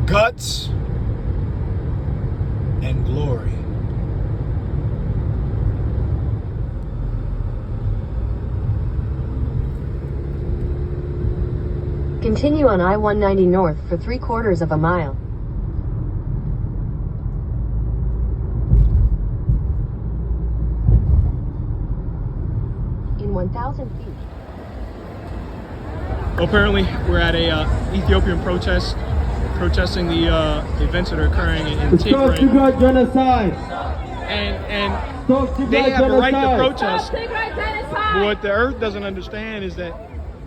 guts and glory. Continue on I-190 north for 3/4 of a mile. In 1,000 feet. Well, apparently we're at a Ethiopian protest, protesting the events that are occurring in Tigray. Genocide. And they have the right to protest. But what the earth doesn't understand is that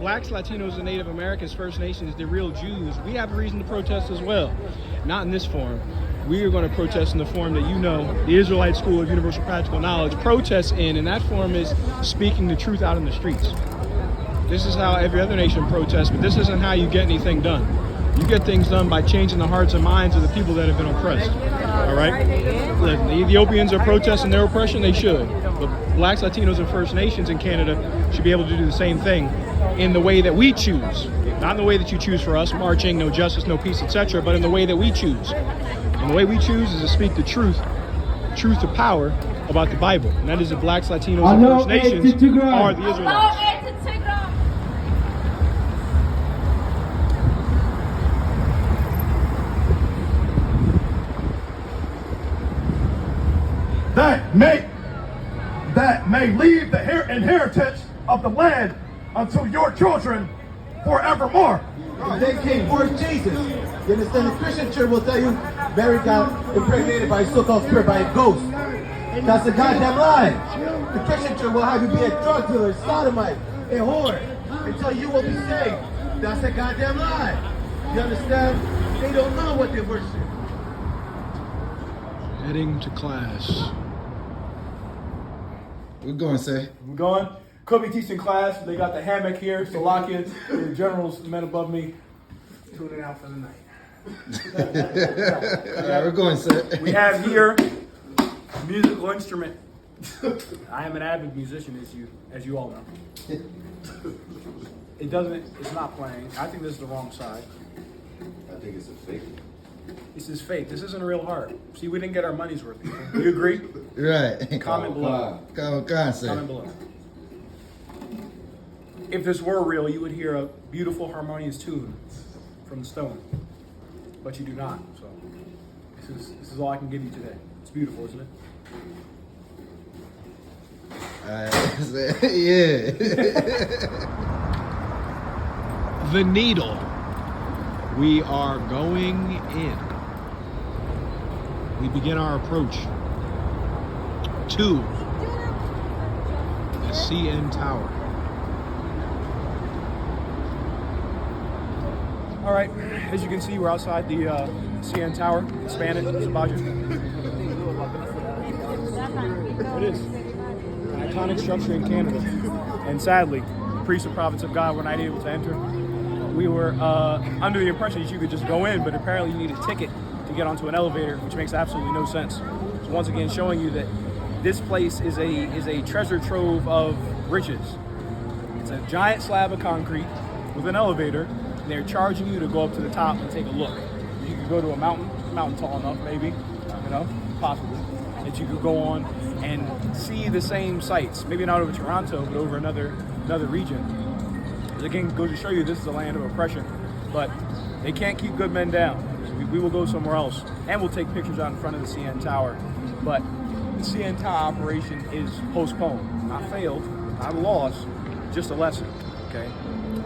Blacks, Latinos, and Native Americans, First Nations, the real Jews, we have a reason to protest as well. Not in this form. We are going to protest in the form that you know, the Israelite School of Universal Practical Knowledge protests in, and that form is speaking the truth out in the streets. This is how every other nation protests, but this isn't how you get anything done. You get things done by changing the hearts and minds of the people that have been oppressed. All right? Listen, the Ethiopians are protesting their oppression, they should. But Blacks, Latinos, and First Nations in Canada should be able to do the same thing in the way that we choose. Not in the way that you choose for us, marching, no justice, no peace, etc., but in the way that we choose. And the way we choose is to speak the truth to power about the Bible. And that is that Blacks, Latinos, and First Nations are the Israelites. that may leave the inheritance of the land unto your children forevermore. They came for Jesus. You understand? The Christian church will tell you Mary got impregnated by a so-called spirit, by a ghost. That's a goddamn lie. The Christian church will have you be a drug dealer, a sodomite, a whore, until you will be saved. That's a goddamn lie. You understand? They don't know what they worship. Heading to class. We're going, sir. We're going. Could be teaching class. They got the hammock here, so lock in. The generals, the men above me, tuning out for the night. All right, we're going, sir. We have here a musical instrument. I am an avid musician, as you all know. It's not playing. I think this is the wrong side. I think it's a fake. This is fake. This isn't a real heart. See, we didn't get our money's worth, people. Do you agree? Right. Comment below. Comment, sir. Comment below. If this were real, you would hear a beautiful harmonious tune from the stone, but you do not. So this is all I can give you today. It's beautiful, isn't it? Yeah. The needle. We are going in. We begin our approach to the CN Tower. All right, as you can see, we're outside the CN Tower, expanded, Sabaja. It is an iconic structure in Canada. And sadly, the priests and prophets of God were not able to enter. We were under the impression that you could just go in, but apparently you need a ticket to get onto an elevator, which makes absolutely no sense. So once again, showing you that this place is a treasure trove of riches. It's a giant slab of concrete with an elevator, and they're charging you to go up to the top and take a look. You could go to a mountain tall enough, maybe, possibly, that you could go on and see the same sights. Maybe not over Toronto, but over another region. Again, goes to show you this is a land of oppression, but they can't keep good men down. So we will go somewhere else, and we'll take pictures out in front of the CN Tower. But the CN Tower operation is postponed, not failed, not a loss, just a lesson. Okay,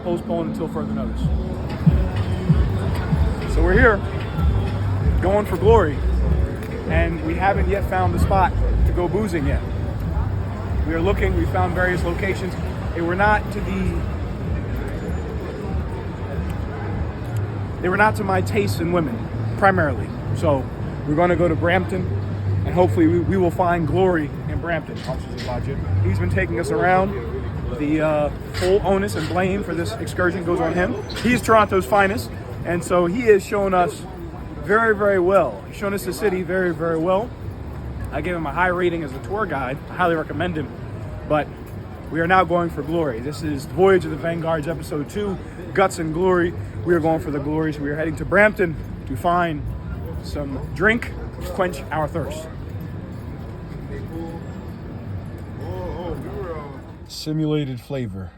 postponed until further notice. So we're here, going for glory, and we haven't yet found the spot to go boozing yet. We are looking. We found various locations. They were not to my taste in women, primarily. So we're going to go to Brampton, and hopefully we will find glory in Brampton. He's been taking us around. The full onus and blame for this excursion goes on him. He's Toronto's finest, and so he has shown us very, very well. He's shown us the city very, very well. I gave him a high rating as a tour guide. I highly recommend him. But we are now going for glory. This is Voyage of the Vanguards, episode 2, Guts and Glory. We are going for the glory, so we are heading to Brampton to find some drink to quench our thirst. Simulated flavor.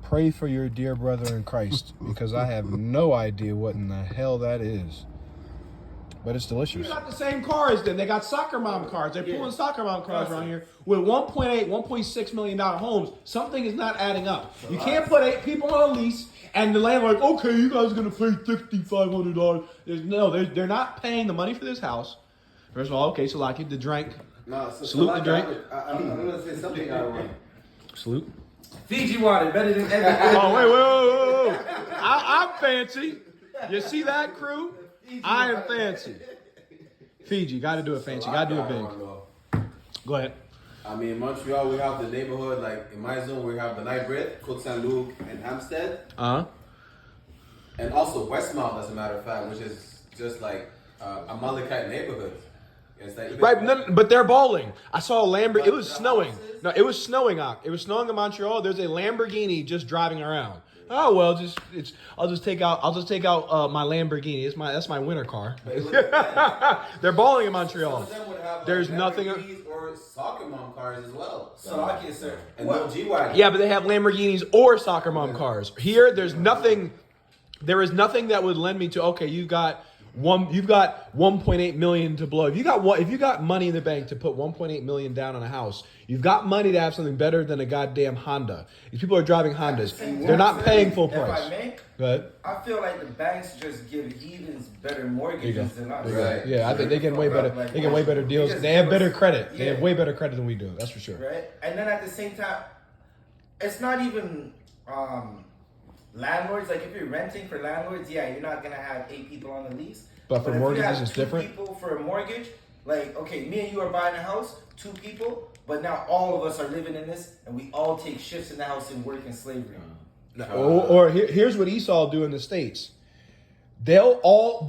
Pray for your dear brother in Christ, because I have no idea what in the hell that is. But it's delicious. They got the same cars then. They got soccer mom cars. They're pulling soccer mom cars around here with $1.8, $1.6 million homes. Something is not adding up. You can't put 8 people on a lease and the landlord, okay, you guys are going to pay $500. They're not paying the money for this house. First of all, okay, so like the drink. No, Salute the drink. I'm going to say something I want. Salute. Fiji water, better than everything. Oh, wait. I'm fancy. You see that, crew? I am fancy. Fiji, got to do it fancy. Got to do it big. Go ahead. I mean, in Montreal, we have the neighborhood, like in my zone, we have the Night Bread, Côte Saint-Luc, and Hampstead. And also Westmount, as a matter of fact, which is just like a Malachite neighborhood. It's like, Right, but they're bowling. I saw a Lamborghini. It was snowing. No, it was snowing. It was snowing in Montreal. There's a Lamborghini just driving around. Oh well, I'll just take out my Lamborghini. That's my winter car. They're bowling in Montreal. Some of them would have There's like nothing. Lamborghinis or soccer mom cars as well. Slovakia, sir. And no G-Wagon. Yeah, but they have Lamborghinis or soccer mom cars. Here, there's nothing. There is nothing that would lend me to. Okay, you've got 1.8 million to blow. If you got money in the bank to put 1.8 million down on a house, you've got money to have something better than a goddamn Honda. These people are driving Hondas. They're not paying full price. If I may, Go ahead. I feel like the banks just give heathens better mortgages than us. Right. Yeah, I think they get way better. They get way better deals. They have better credit. They have way better credit than we do. That's for sure. Right? And then at the same time, it's not even landlords. Like if you're renting for landlords, yeah, you're not gonna have 8 people on the lease. But for if you mortgages, have it's 2 different. people for a mortgage, like okay, me and you are buying a house, 2 people, but now all of us are living in this, and we all take shifts in the house and work in slavery. Or here's what Esau do in the States. They'll all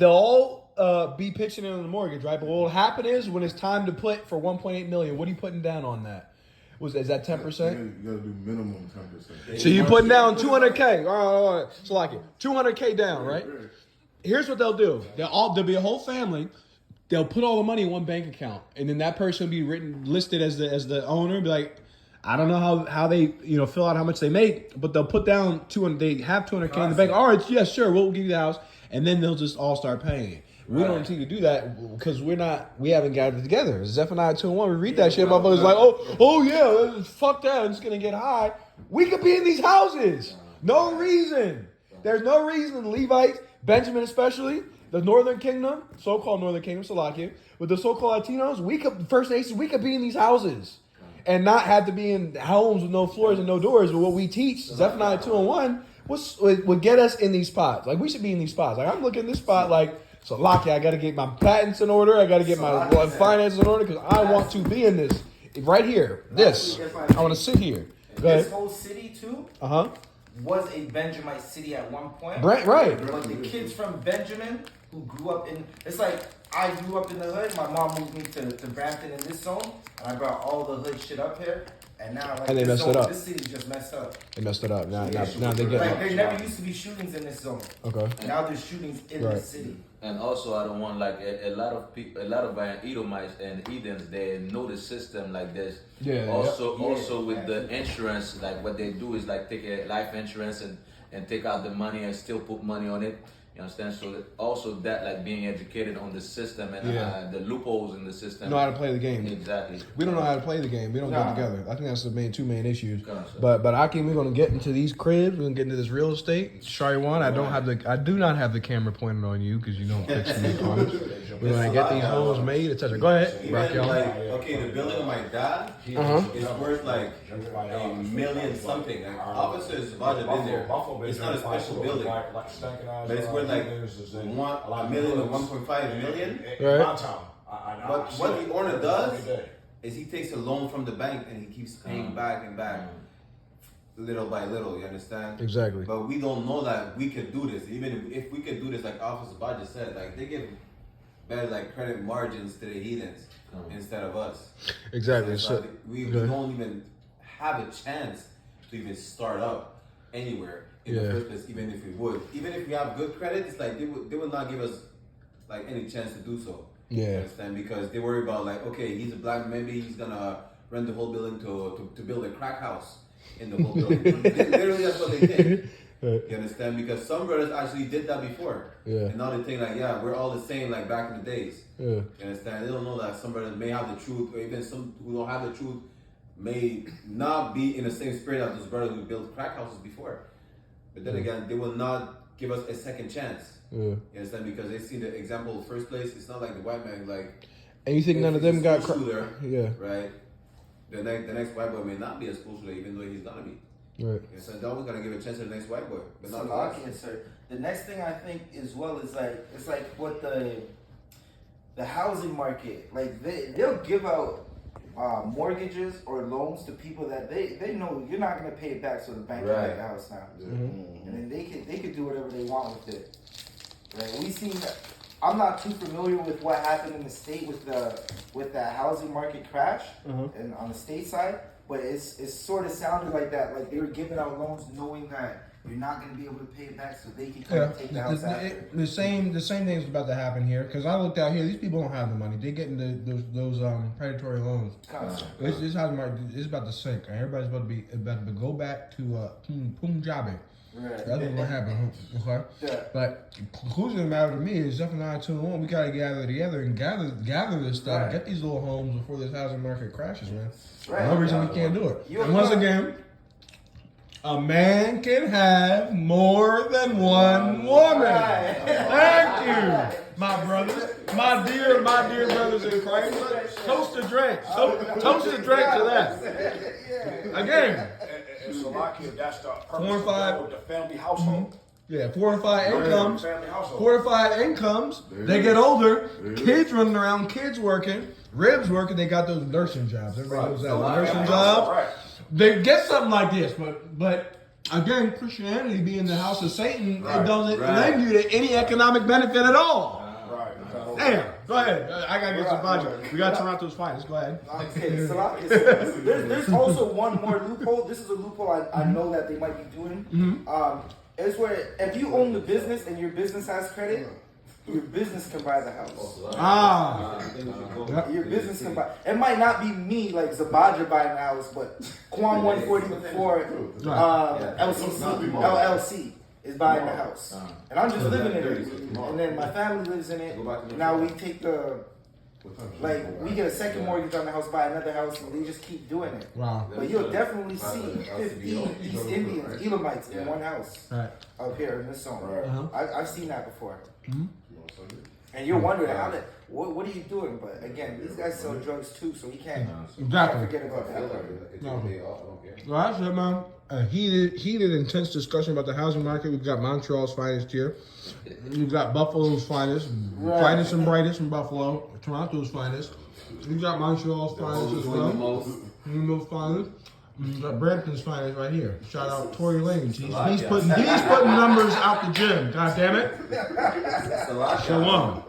be pitching in on the mortgage, right? But what will happen is when it's time to put for 1.8 million, what are you putting down on that? Is that 10%? You gotta do minimum 10%. So you're putting down 200K. All right. So like it, 200K down, right? Here's what they'll do. There'll be a whole family. They'll put all the money in one bank account, and then that person will be listed as the owner. Be like, I don't know how they fill out how much they make, but they'll put down 200. They have 200K in the bank. All right, yeah, sure, we'll give you the house, and then they'll just all start paying it. We don't need to do that because we haven't gathered together. Zephaniah 2:1. We read that shit. Motherfuckers like, oh yeah, fuck that. I'm just gonna get high. We could be in these houses. No reason. There's no reason. Levites, Benjamin especially, the Northern Kingdom, so-called Northern Kingdom, Slovakia, with the so-called Latinos, First Nations, we could be in these houses and not have to be in homes with no floors and no doors. But what we teach, Zephaniah 2:1, would get us in these spots. Like we should be in these spots. Like I'm looking at this spot like. So, Lockie, I got to get my patents in order. I got to get my finances in order because I want to be in this right here. This. I want to sit here. Go ahead. This whole city, too, was a Benjamite city at one point. Right. But the kids from Benjamin who grew up in... It's like I grew up in the hood. My mom moved me to Brampton in this zone. And I brought all the hood shit up here. And now, like, and they messed it up. This city's just messed up. They messed it up. Now they get like there never used to be shootings in this zone. Okay. And now there's shootings in the city. And also, I don't want like a lot of people, a lot of Edomites and Edens, they know the system like this. Yeah. Also with the insurance, like what they do is like take a life insurance and take out the money and still put money on it. You understand? So also that like being educated on the system and the loopholes in the system. Know how to play the game. Exactly. We don't know how to play the game. We don't get together. I think that's the two main issues. But Akeem, we're gonna get into these cribs. We're gonna get into this real estate. Shariwan, I do not have the camera pointed on you because you don't fix these homes. We're gonna get these homes made, etc. Go ahead, rock y'all. The building of my dad is worth like $1 million something. Like, officers budget in there. It's not a special building, but it's worth like $1 million or 1.5 million. Right. But what the owner does is he takes a loan from the bank and he keeps paying back and back, little by little. You understand? Exactly. But we don't know that we could do this. Even if we could do this, like Officer Budget said, like they give better like credit margins to the heathens instead of us. Exactly. So we don't even have a chance to even start up anywhere. in the first place, even if we would. Even if we have good credit, it's like they would not give us like any chance to do so. Yeah. You understand? Because they worry about like, okay, he's a black, maybe he's gonna rent the whole building to build a crack house in the whole building. Literally, that's what they think. You understand? Because some brothers actually did that before. Yeah. And now they think like, yeah, we're all the same like back in the days. Yeah. You understand? They don't know that some brothers may have the truth, or even some who don't have the truth may not be in the same spirit as those brothers who built crack houses before. But then again, they will not give us a second chance. You understand? Because they see the example first place. It's not like the white man like. And you think none of them got shooter, yeah. Right. The next white boy may not be a school shooter, even though he's gonna be. Right. So they're always gonna give a chance to the next white boy, but not so sir. The next thing I think as well is like it's like what the housing market, like they'll give out mortgages or loans to people that they know you're not gonna pay it back, so the bank can get the house now, and then they could do whatever they want with it. Right? We seen that. I'm not too familiar with what happened in the state with the housing market crash and on the state side, but it's sort of sounded like that, like they were giving out loans knowing that you're not going to be able to pay it back, so they can come and take the house after. The same thing is about to happen here, because I looked out here. These people don't have the money. They're getting those predatory loans. This housing market is about to sink, and everybody's about to go back to Punjabi. Right. That's what's gonna happen, okay? Yeah. But the conclusion of the matter to me is definitely 921. We gotta gather together and gather this stuff, get these little homes before this housing market crashes, man. Right. No reason we can't do it. And once again, a man can have more than one woman. Right. Thank you, my brothers, my dear brothers in Christ. Toast to drink. Toast to drink to that. Again. In Slovakia, that's the purpose 4 and 5 of the family household. Yeah, 4 and 5 incomes. Family household. 4 or 5 incomes. They get older. Kids running around. Kids working. Ribs working. They got those nursing jobs. Everybody knows that. Nursing jobs. They get something like this, but again, Christianity being the house of Satan, it doesn't lend you to any economic benefit at all. Damn. Go ahead. I gotta get some budget. We got Toronto's finest. Go ahead. Okay, so there's also one more loophole. This is a loophole I know that they might be doing. It's where if you own the business and your business has credit, your business can buy the house. Your business can buy. It might not be me like Zabadra buying the house, but Kwam 144 LLC is buying the house, and I'm just living in it, and then my family lives in it. Now we take we get a second mortgage on the house, buy another house, and they just keep doing it. Wow. But you'll definitely see 15 East Indians, Elamites in one house up here in this zone. I've seen that before. And you're wondering what are you doing? But again, these guys sell drugs too, so we can't forget about that. Well, that's it, man. A heated, intense discussion about the housing market. We've got Montreal's finest here. We've got Buffalo's finest, finest and brightest from Buffalo. Toronto's finest. We've got Montreal's finest as well. Most finest. We've got Brampton's finest right here. Shout out Tory Lanez. He's putting numbers out the gym. God damn it. Shalom.